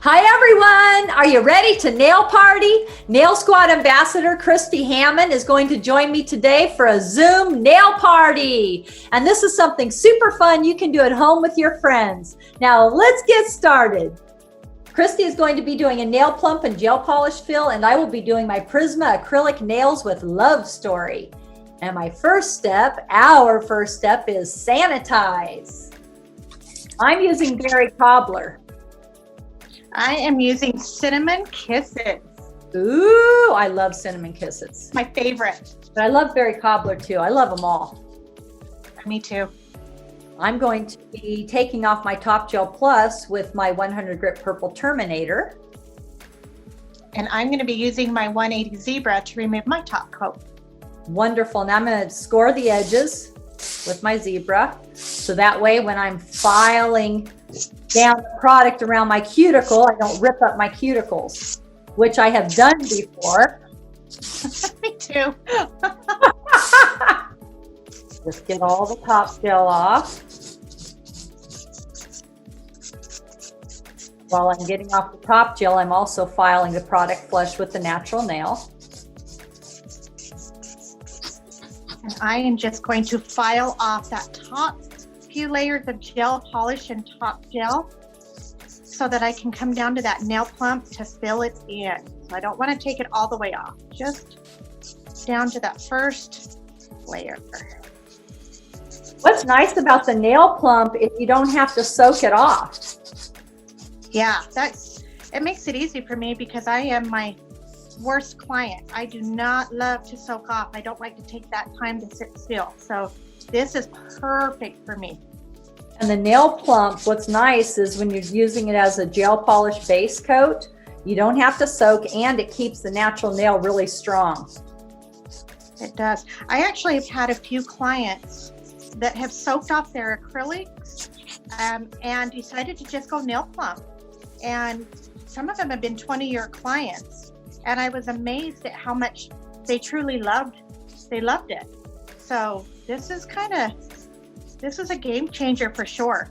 Hi everyone, are you ready to nail party? Nail Squad Ambassador Krysti Hammon is going to join me today for a Zoom nail party. And this is something super fun you can do at home with your friends. Now let's get started. Krysti is going to be doing a nail plump and gel polish fill, and I will be doing my Prisma acrylic nails with Love Story. And our first step is sanitize. I'm using berry cobbler. I am using cinnamon kisses. Ooh, I love cinnamon kisses. My favorite. But I love berry cobbler too. I love them all. Me too. I'm going to be taking off my Top Gel Plus with my 100 Grit Purple Terminator. And I'm going to be using my 180 Zebra to remove my top coat. Wonderful. Now I'm going to score the edges with my Zebra. So that way when I'm filing down the product around my cuticle, I don't rip up my cuticles, which I have done before. Me too. Just get all the top gel off. While I'm getting off the top gel, I'm also filing the product flush with the natural nail. And I am just going to file off that top few layers of gel polish and top gel so that I can come down to that nail plump to fill it in. So I don't want to take it all the way off, just down to that first layer. What's nice about the nail plump is you don't have to soak it off. Yeah, it makes it easy for me because I am my worst client. I do not love to soak off. I don't like to take that time to sit still. So this is perfect for me. And the nail plump, what's nice is when you're using it as a gel polish base coat, you don't have to soak, and it keeps the natural nail really strong. It does. I actually have had a few clients that have soaked off their acrylics and decided to just go nail plump. And some of them have been 20-year clients. And I was amazed at how much they truly loved it. So this is a game changer for sure.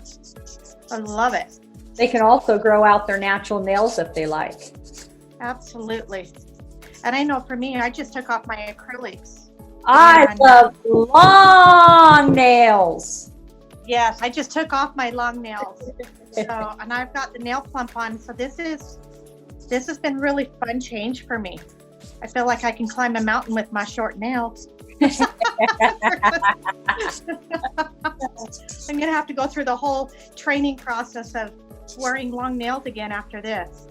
I love it. They can also grow out their natural nails if they like. Absolutely. And I know for me, I just took off my acrylics. I love long nails. Yes, I just took off my long nails. And I've got the nail plump on. So this has been really fun change for me. I feel like I can climb a mountain with my short nails. I'm gonna have to go through the whole training process of wearing long nails again after this.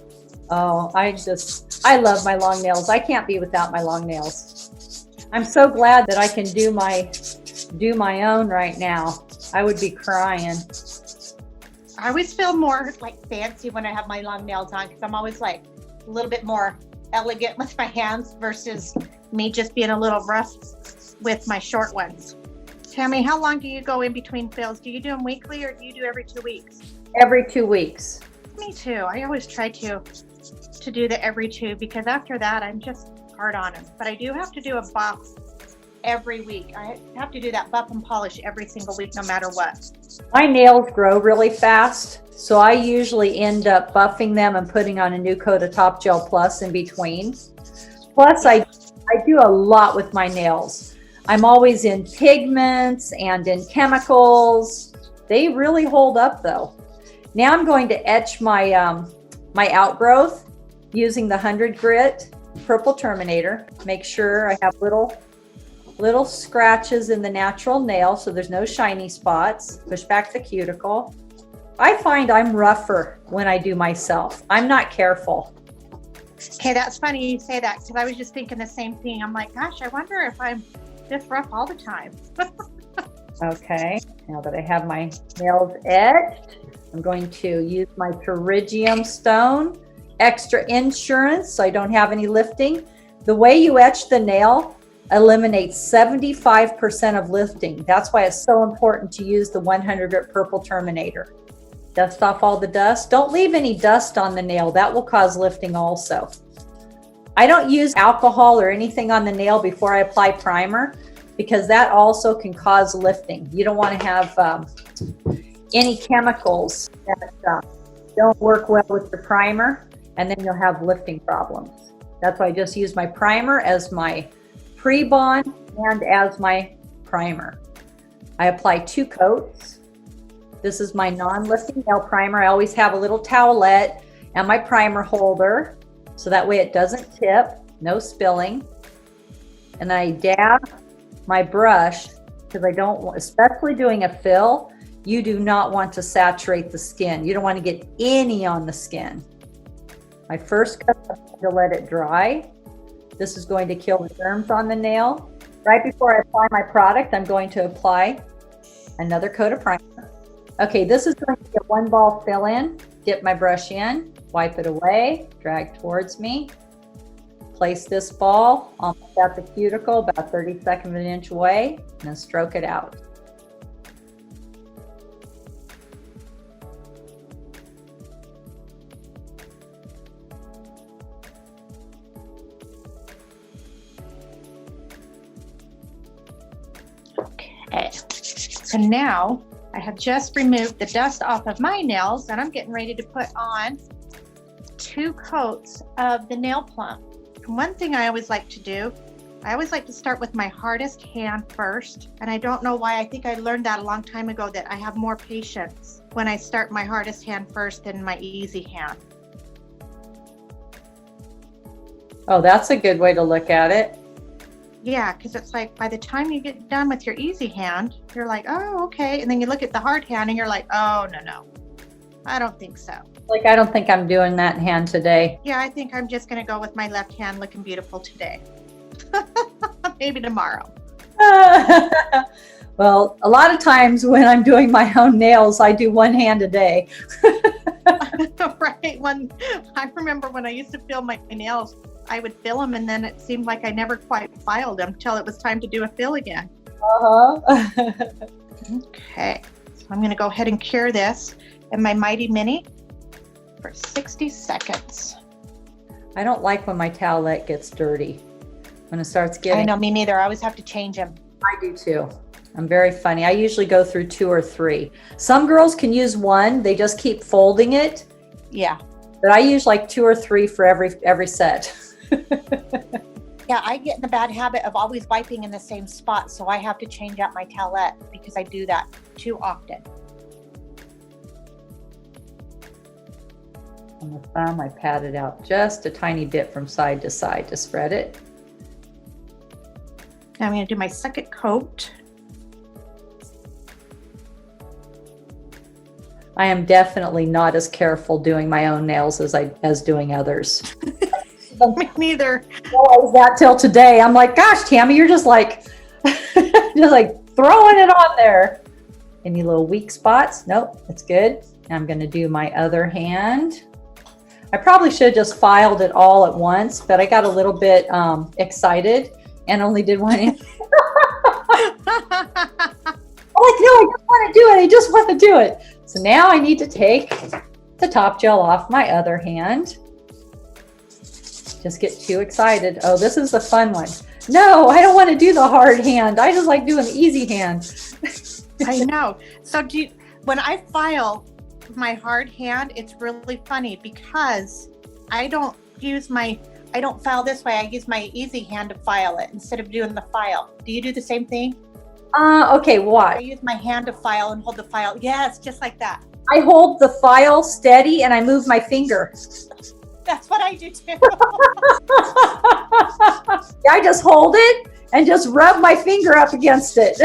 Oh, I love my long nails. I can't be without my long nails. I'm so glad that I can do my own right now. I would be crying. I always feel more like fancy when I have my long nails on because I'm always like a little bit more elegant with my hands versus me just being a little rough with my short ones. Tammy, how long do you go in between fills? Do you do them weekly or do you do every 2 weeks? Every 2 weeks. Me too. I always try to do the every 2 because after that I'm just hard on them. But I do have to do a buff every week. I have to do that buff and polish every single week no matter what. My nails grow really fast, so I usually end up buffing them and putting on a new coat of Top Gel Plus in between. Plus, I do a lot with my nails. I'm always in pigments and in chemicals. They really hold up though. Now I'm going to etch my my outgrowth using the 100 Grit Purple Terminator. Make sure I have little scratches in the natural nail so there's no shiny spots. Push back the cuticle. I find I'm rougher when I do myself. I'm not careful. Okay, that's funny you say that because I was just thinking the same thing. I'm like, gosh, I wonder if I'm this rough all the time. Okay, now that I have my nails etched, I'm going to use my Pterygium stone. Extra insurance so I don't have any lifting. The way you etch the nail eliminates 75% of lifting. That's why it's so important to use the 100 Grit Purple Terminator. Dust off all the dust. Don't leave any dust on the nail. That will cause lifting also. I don't use alcohol or anything on the nail before I apply primer because that also can cause lifting. You don't want to have any chemicals that don't work well with your primer, and then you'll have lifting problems. That's why I just use my primer as my pre-bond and as my primer. I apply 2 coats. This is my non-lifting nail primer. I always have a little towelette and my primer holder, so that way it doesn't tip, no spilling. And then I dab my brush, because I don't want, especially doing a fill, you do not want to saturate the skin. You don't want to get any on the skin. My first coat, I'm going to let it dry. This is going to kill the germs on the nail. Right before I apply my product, I'm going to apply another coat of primer. Okay, this is going to be a 1 ball fill in. Dip my brush in, wipe it away, drag towards me. Place this ball almost at the cuticle, about 1/32 of an inch away, and then stroke it out. Okay, so now I have just removed the dust off of my nails, and I'm getting ready to put on 2 coats of the nail plump. And one thing I always like to do, I always like to start with my hardest hand first. And I don't know why, I think I learned that a long time ago, that I have more patience when I start my hardest hand first than my easy hand. Oh, that's a good way to look at it. Yeah, because it's like by the time you get done with your easy hand, you're like, oh, okay. And then you look at the hard hand and you're like, oh, no, I don't think so. Like, I don't think I'm doing that hand today. Yeah, I think I'm just going to go with my left hand looking beautiful today. Maybe tomorrow. Well, a lot of times when I'm doing my own nails, I do 1 hand a day. Right. I remember when I used to fill my nails, I would fill them and then it seemed like I never quite filed them until it was time to do a fill again. Okay, so I'm going to go ahead and cure this in my Mighty Mini for 60 seconds. I don't like when my towelette gets dirty. When it starts getting... I know, me neither. I always have to change them. I do too. I'm very funny. I usually go through 2 or 3. Some girls can use 1. They just keep folding it. Yeah. But I use like 2 or 3 for every set. Yeah, I get in the bad habit of always wiping in the same spot, so I have to change out my towelette because I do that too often. On the thumb, I pat it out just a tiny bit from side to side to spread it. Now I'm going to do my second coat. I am definitely not as careful doing my own nails as doing others. Me neither. Realize that till today. I'm like, gosh, Tammy, you're just like throwing it on there. Any little weak spots? Nope, it's good. I'm going to do my other hand. I probably should have just filed it all at once, but I got a little bit excited and only did 1 hand. I'm like, no, I just want to do it. I just want to do it. So now I need to take the top gel off my other hand. Just get too excited. Oh, this is the fun one. No, I don't want to do the hard hand. I just like doing the easy hand. I know. So when I file my hard hand, it's really funny because I don't file this way. I use my easy hand to file it instead of doing the file. Do you do the same thing? Okay, why? I use my hand to file and hold the file. Yes, just like that. I hold the file steady and I move my finger. That's what I do too. I just hold it and just rub my finger up against it.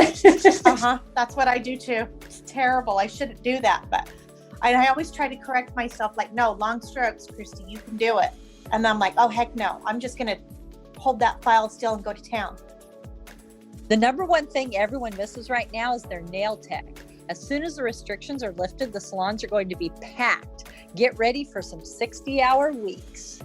That's what I do too. It's terrible. I shouldn't do that, but I always try to correct myself. Like, no, long strokes, Krysti, you can do it. And I'm like, oh heck no, I'm just gonna hold that file still and go to town. The number one thing everyone misses right now is their nail tech. As soon as the restrictions are lifted, the salons are going to be packed. Get ready for some 60-hour weeks.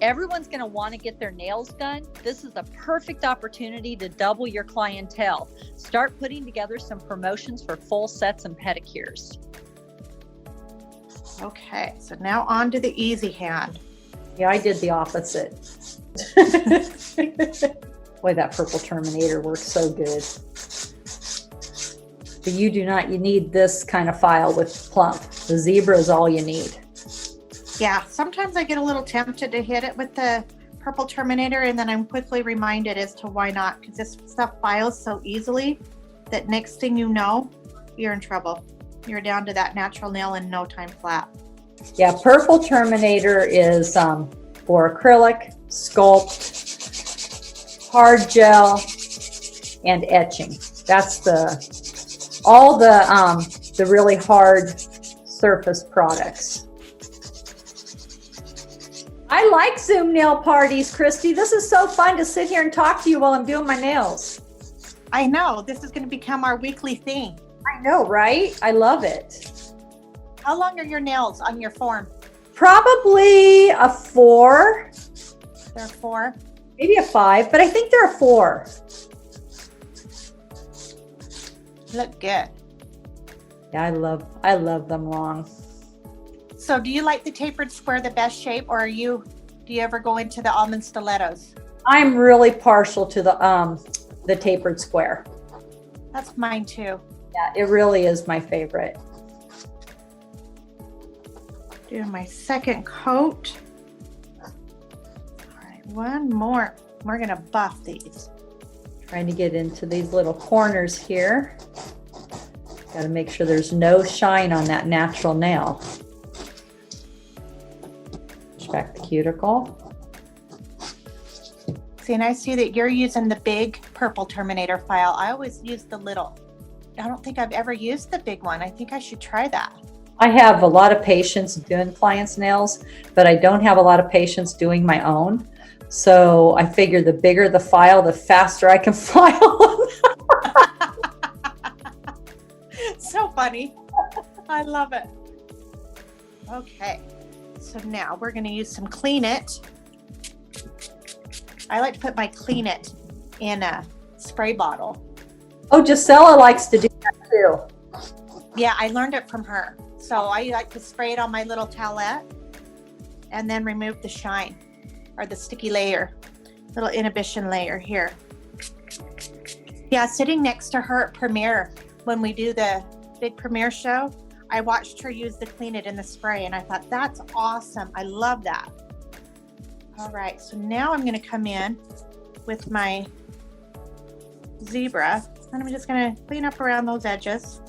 Everyone's going to want to get their nails done. This is a perfect opportunity to double your clientele. Start putting together some promotions for full sets and pedicures. Okay, so now on to the easy hand. Yeah, I did the opposite. Boy, that purple Terminator works so good. But you need this kind of file with plump. The zebra is all you need. Yeah, sometimes I get a little tempted to hit it with the purple Terminator, and then I'm quickly reminded as to why not, because this stuff files so easily that next thing you know, you're in trouble. You're down to that natural nail in no time flat. Yeah, purple Terminator is for acrylic, sculpt, hard gel, and etching. That's all the really hard surface products. I like Zoom nail parties, Krysti. This is so fun to sit here and talk to you while I'm doing my nails. I know, this is going to become our weekly thing. I know, right? I love it. How long are your nails on your form? Probably a 4. They're 4. Maybe a 5, but I think they're a 4. Look good. Yeah, I love them long. So do you like the tapered square the best shape, or do you ever go into the almond stilettos? I'm really partial to the tapered square. That's mine too. Yeah, it really is my favorite. Doing my second coat. All right, one more. We're gonna buff these. Trying to get into these little corners here. Got to make sure there's no shine on that natural nail. Push back the cuticle. See, and I see that you're using the big purple Terminator file. I always use the little. I don't think I've ever used the big one. I think I should try that. I have a lot of patience doing clients' nails, but I don't have a lot of patience doing my own. So I figure the bigger the file, the faster I can file. So funny. I love it. Okay, so now we're going to use some Clean It. I like to put my Clean It in a spray bottle. Oh, Gisela likes to do that too. Yeah, I learned it from her. So I like to spray it on my little towelette and then remove the shine or the sticky layer, little inhibition layer here. Yeah, sitting next to her at premiere, when we do the big premiere show, I watched her use the Clean It in the spray, and I thought, that's awesome. I love that. All right, so now I'm going to come in with my zebra, and I'm just going to clean up around those edges.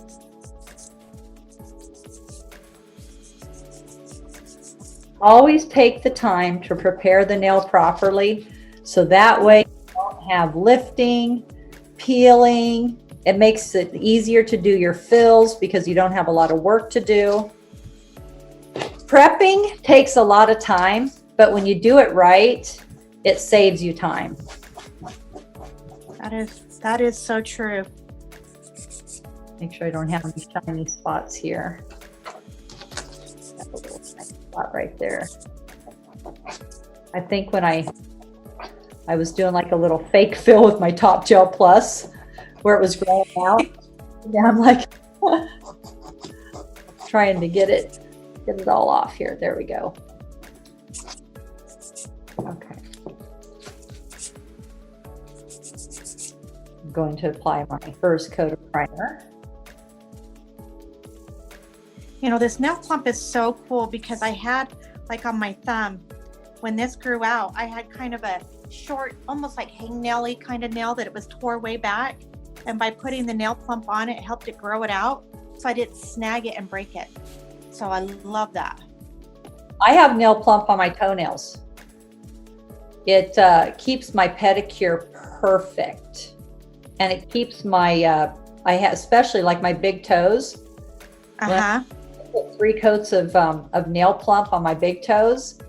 Always take the time to prepare the nail properly, so that way you don't have lifting, peeling. It makes it easier to do your fills because you don't have a lot of work to do. Prepping takes a lot of time, but when you do it right, it saves you time. That is so true. Make sure I don't have any shiny spots here. Got a little spot right there. I think when I was doing like a little fake fill with my Top Gel Plus, where it was growing out, and I'm like trying to get it all off here. There we go. Okay. I'm going to apply my first coat of primer. You know, this nail clump is so cool because I had, like on my thumb, when this grew out, I had kind of a short, almost like hangnail-y kind of nail that it was tore way back. And by putting the nail clump on it, it helped it grow it out. So I didn't snag it and break it. So I love that. I have nail plump on my toenails. It keeps my pedicure perfect. And it keeps my, especially like my big toes. Uh-huh. I put 3 coats of nail plump on my big toes,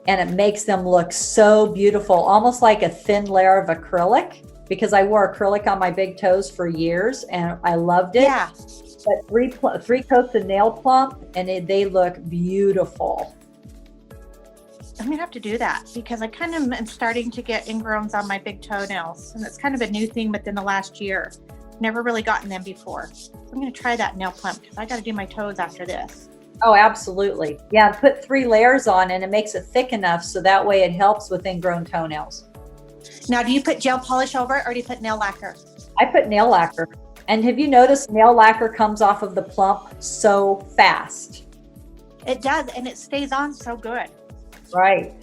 and it makes them look so beautiful, almost like a thin layer of acrylic, because I wore acrylic on my big toes for years and I loved it. Yeah. But 3 coats of nail plump, and they look beautiful. I'm gonna have to do that because I kind of am starting to get ingrowns on my big toenails, and it's kind of a new thing within the last year. Never really gotten them before. So I'm gonna try that nail plump because I got to do my toes after this. Oh, absolutely. Yeah, put 3 layers on and it makes it thick enough so that way it helps with ingrown toenails. Now, do you put gel polish over it or do you put nail lacquer? I put nail lacquer. And have you noticed nail lacquer comes off of the plump so fast? It does, and it stays on so good. Right.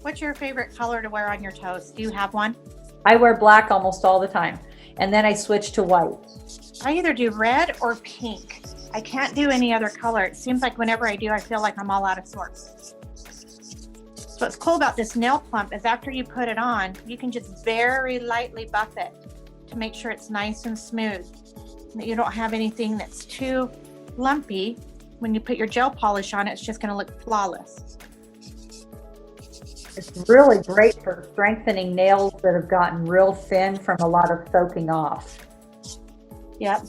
What's your favorite color to wear on your toes? Do you have one? I wear black almost all the time. And then I switch to white. I either do red or pink. I can't do any other color. It seems like whenever I do, I feel like I'm all out of sorts. So what's cool about this nail plump is after you put it on, you can just very lightly buff it to make sure it's nice and smooth. That you don't have anything that's too lumpy. When you put your gel polish on, it's just going to look flawless. It's really great for strengthening nails that have gotten real thin from a lot of soaking off. Yep.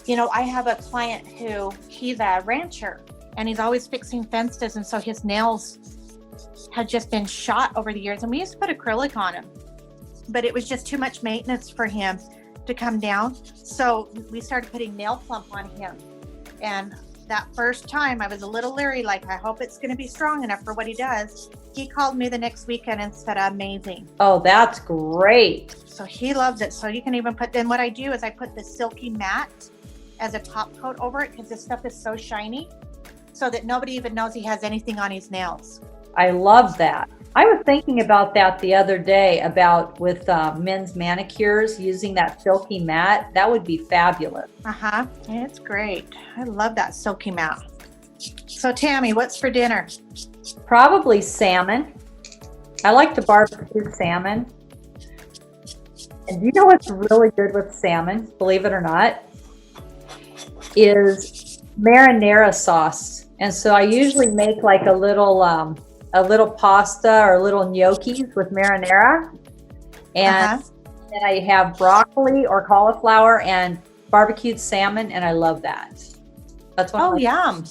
You know, I have a client who, he's a rancher and he's always fixing fences, and so his nails had just been shot over the years, and we used to put acrylic on him, but it was just too much maintenance for him to come down. So we started putting nail plump on him, and that first time I was a little leery, like, I hope it's going to be strong enough for what he does. He called me the next weekend and said, amazing. Oh, that's great. So he loves it. So you can even put, then what I do is I put the silky matte as a top coat over it, because this stuff is so shiny, so that nobody even knows he has anything on his nails. I love that. I was thinking about that the other day about with men's manicures using that silky matte. That would be fabulous. It's great. I love that silky matte. So Tammy, what's for dinner? Probably salmon. I like to barbecue salmon. And do you know what's really good with salmon, believe it or not, is marinara sauce. And so I usually make like a little pasta or little gnocchis with marinara. And then I have broccoli or cauliflower and barbecued salmon, and I love that. That's one. Yum.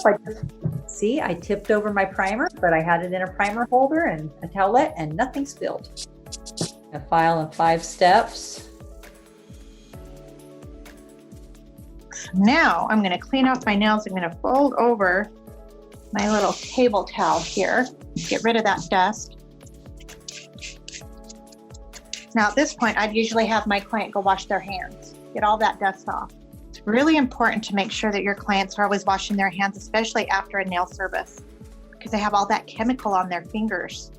I tipped over my primer, but I had it in a primer holder and a towelette, and nothing spilled. A file in 5 steps. Now I'm going to clean off my nails. I'm going to fold over my little table towel here, get rid of that dust. Now at this point, I'd usually have my client go wash their hands, get all that dust off. It's really important to make sure that your clients are always washing their hands, especially after a nail service, because they have all that chemical on their fingers.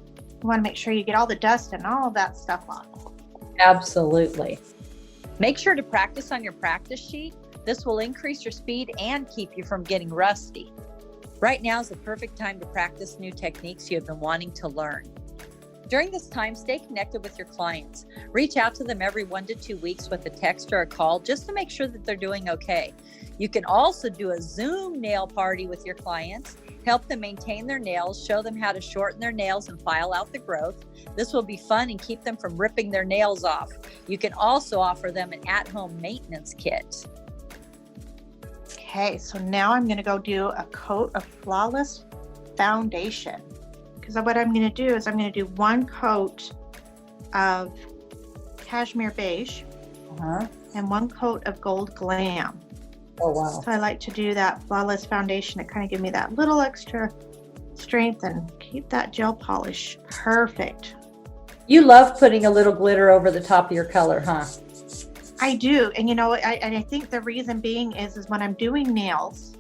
You want to make sure you get all the dust and all of that stuff off. Absolutely. Make sure to practice on your practice sheet. This will increase your speed and keep you from getting rusty. Right now is the perfect time to practice new techniques you have been wanting to learn. During this time, stay connected with your clients. Reach out to them every 1 to 2 weeks with a text or a call just to make sure that they're doing okay. You can also do a Zoom nail party with your clients, help them maintain their nails, show them how to shorten their nails and file out the growth. This will be fun and keep them from ripping their nails off. You can also offer them an at-home maintenance kit. Okay, so now I'm going to go do a coat of Flawless foundation, because what I'm going to do is I'm going to do 1 coat of cashmere beige and 1 coat of gold glam. Oh, wow. So I like to do that Flawless foundation to kind of give me that little extra strength and keep that gel polish perfect. You love putting a little glitter over the top of your color, huh? I do. And you know, I think the reason being is when I'm doing nails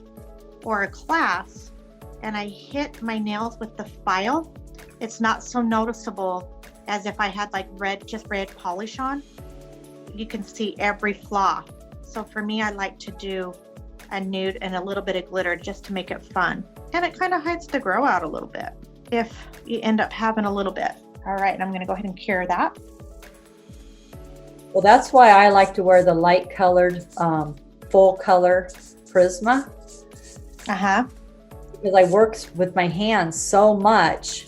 or a class and I hit my nails with the file, it's not so noticeable as if I had like just red polish on. You can see every flaw. So for me, I like to do a nude and a little bit of glitter just to make it fun. And it kind of hides the grow out a little bit if you end up having a little bit. All right, and I'm going to go ahead and cure that. Well, that's why I like to wear the light colored, full color Prisma. Because I work with my hands so much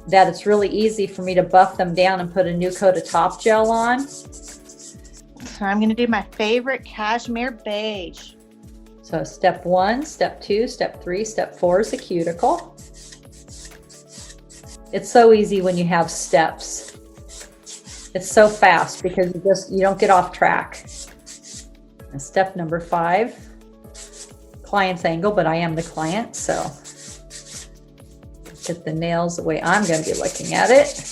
that it's really easy for me to buff them down and put a new coat of top gel on. So I'm going to do my favorite cashmere beige. So step 1, step 2, step 3, step 4 is the cuticle. It's so easy when you have steps. It's so fast because you don't get off track. And step number 5, client's angle, but I am the client, so get the nails the way I'm going to be looking at it.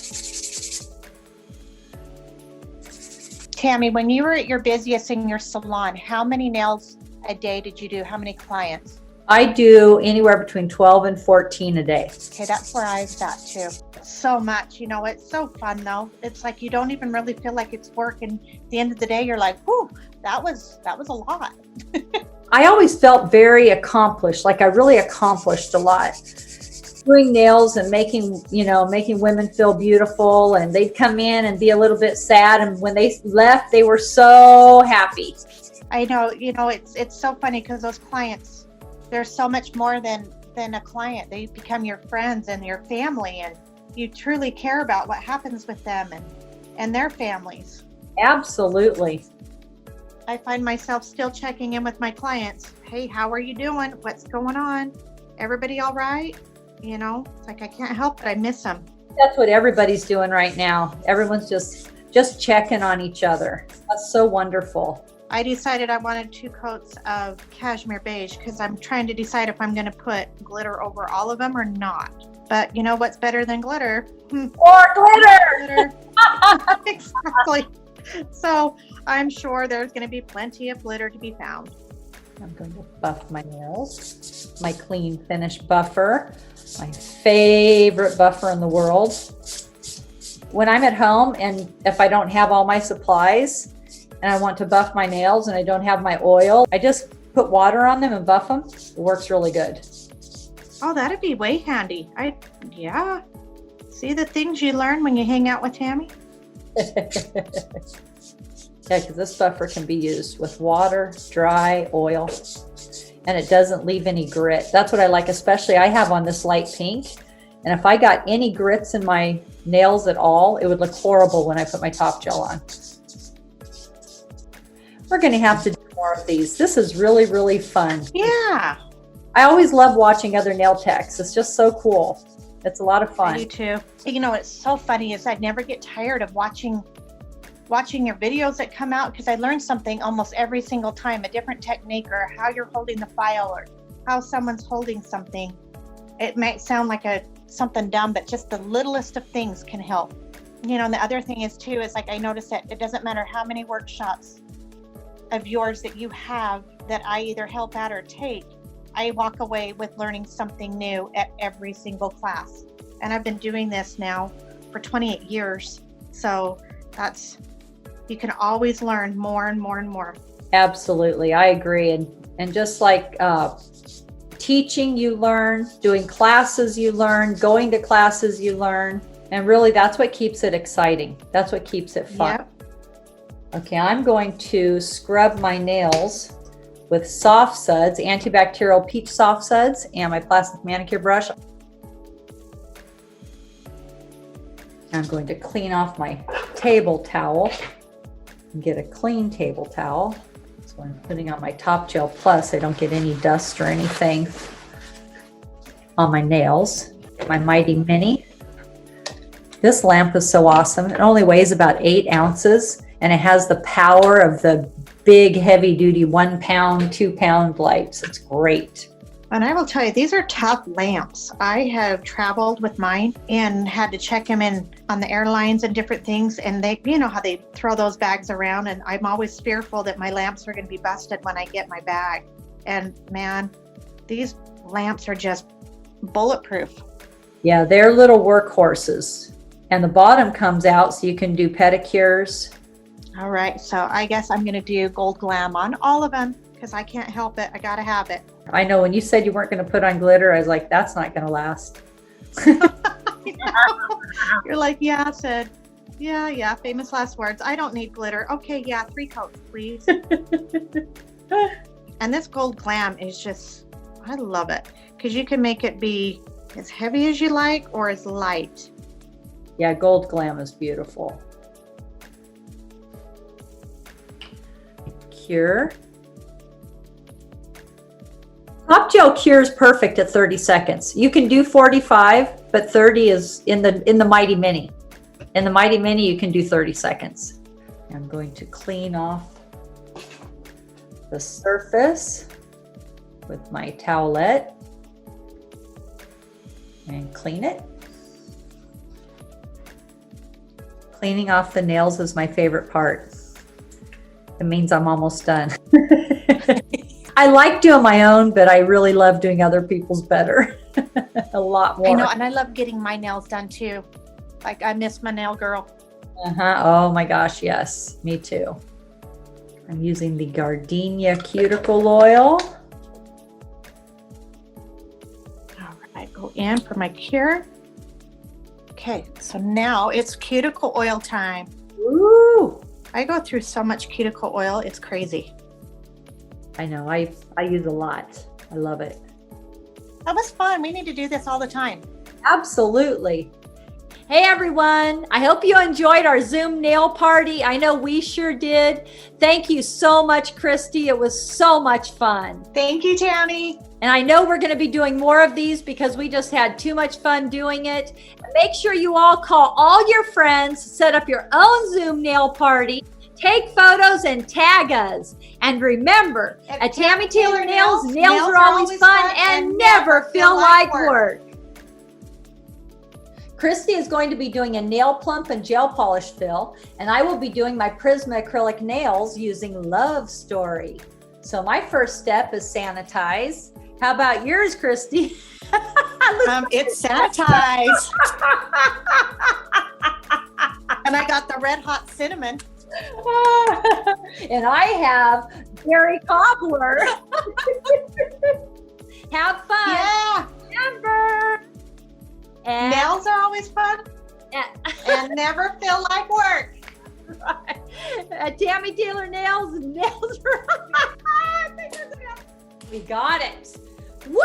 Tammy, when you were at your busiest in your salon, how many nails a day did you do? How many clients? I do anywhere between 12 and 14 a day. Okay, that's where I was at too. So much, it's so fun though. It's like you don't even really feel like it's work, and at the end of the day, you're like, whew, that was a lot. I always felt very accomplished, like I really accomplished a lot. Doing nails and making women feel beautiful, and they'd come in and be a little bit sad, and when they left, they were so happy. I know, it's so funny because those clients, they're so much more than a client. They become your friends and your family, and you truly care about what happens with them and their families. Absolutely. I find myself still checking in with my clients. Hey, how are you doing? What's going on? Everybody all right? It's like I can't help it. I miss them. That's what everybody's doing right now. Everyone's just checking on each other. That's so wonderful. I decided I wanted 2 coats of cashmere beige because I'm trying to decide if I'm going to put glitter over all of them or not. But you know what's better than glitter? More glitter! Exactly. So I'm sure there's going to be plenty of glitter to be found. I'm going to buff my nails. My clean finish buffer. My favorite buffer in the world. When I'm at home and if I don't have all my supplies and I want to buff my nails and I don't have my oil, I just put water on them and buff them. It works really good. Oh, that'd be way handy. Yeah. See the things you learn when you hang out with Tammy? Yeah, because this buffer can be used with water, dry, oil, and it doesn't leave any grit. That's what I like, especially I have on this light pink. And if I got any grits in my nails at all, it would look horrible when I put my top gel on. We're going to have to do more of these. This is really, really fun. Yeah. I always love watching other nail techs. It's just so cool. It's a lot of fun. I do too. What's so funny is I never get tired of watching your videos that come out because I learn something almost every single time, a different technique or how you're holding the file or how someone's holding something. It might sound like something dumb, but just the littlest of things can help. And the other thing is too, is like I noticed that it doesn't matter how many workshops of yours that you have that I either help at or take, I walk away with learning something new at every single class. And I've been doing this now for 28 years. So you can always learn more and more and more. Absolutely. I agree. And just like teaching, you learn, doing classes, you learn, going to classes, you learn. And really that's what keeps it exciting. That's what keeps it fun. Yep. Okay, I'm going to scrub my nails with soft suds, antibacterial peach soft suds, and my plastic manicure brush. I'm going to clean off my table towel and get a clean table towel. So I'm putting on my Top Gel Plus. I don't get any dust or anything on my nails. My Mighty Mini. This lamp is so awesome. It only weighs about 8 ounces and it has the power of the big heavy duty 1 pound, 2 pound lights. It's great. And I will tell you, these are tough lamps. I have traveled with mine and had to check them in on the airlines and different things. And they, how they throw those bags around. And I'm always fearful that my lamps are going to be busted when I get my bag. And man, these lamps are just bulletproof. Yeah, they're little workhorses. And the bottom comes out so you can do pedicures. All right. So I guess I'm going to do gold glam on all of them because I can't help it. I got to have it. I know when you said you weren't going to put on glitter, I was like, that's not going to last. You're like, yeah, I said, yeah, famous last words. I don't need glitter. Okay, yeah, 3 coats, please. And this gold glam is just, I love it because you can make it be as heavy as you like or as light. Yeah, gold glam is beautiful. Cure. Top gel cures perfect at 30 seconds. You can do 45, but 30 is in the Mighty Mini. In the Mighty Mini, you can do 30 seconds. I'm going to clean off the surface with my towelette and clean it. Cleaning off the nails is my favorite part. It means I'm almost done. I like doing my own, but I really love doing other people's better. A lot more. I know, and I love getting my nails done too. Like I miss my nail girl. Oh my gosh, yes, me too. I'm using the Gardenia Cuticle Oil. All right, go in for my cure. Okay, so now it's cuticle oil time. Ooh, I go through so much cuticle oil, it's crazy. I know, I use a lot. I love it. That was fun. We need to do this all the time. Absolutely. Hey everyone, I hope you enjoyed our Zoom nail party. I know we sure did. Thank you so much, Krysti. It was so much fun. Thank you, Tammy. And I know we're going to be doing more of these because we just had too much fun doing it. Make sure you all call all your friends, set up your own Zoom nail party, take photos and tag us. And remember, at Tammy Taylor Nails, nails are always fun and never feel like work. Krysti is going to be doing a nail plump and gel polish fill, and I will be doing my Prisma acrylic nails using Love Story. So my first step is sanitize. How about yours, Krysti? It's sanitized. And I got the red hot cinnamon. And I have Gary Cobbler. Have fun. Yeah. Remember. And Nails are always fun and never feel like work. Tammy Taylor Nails, nails. We got it. Woo!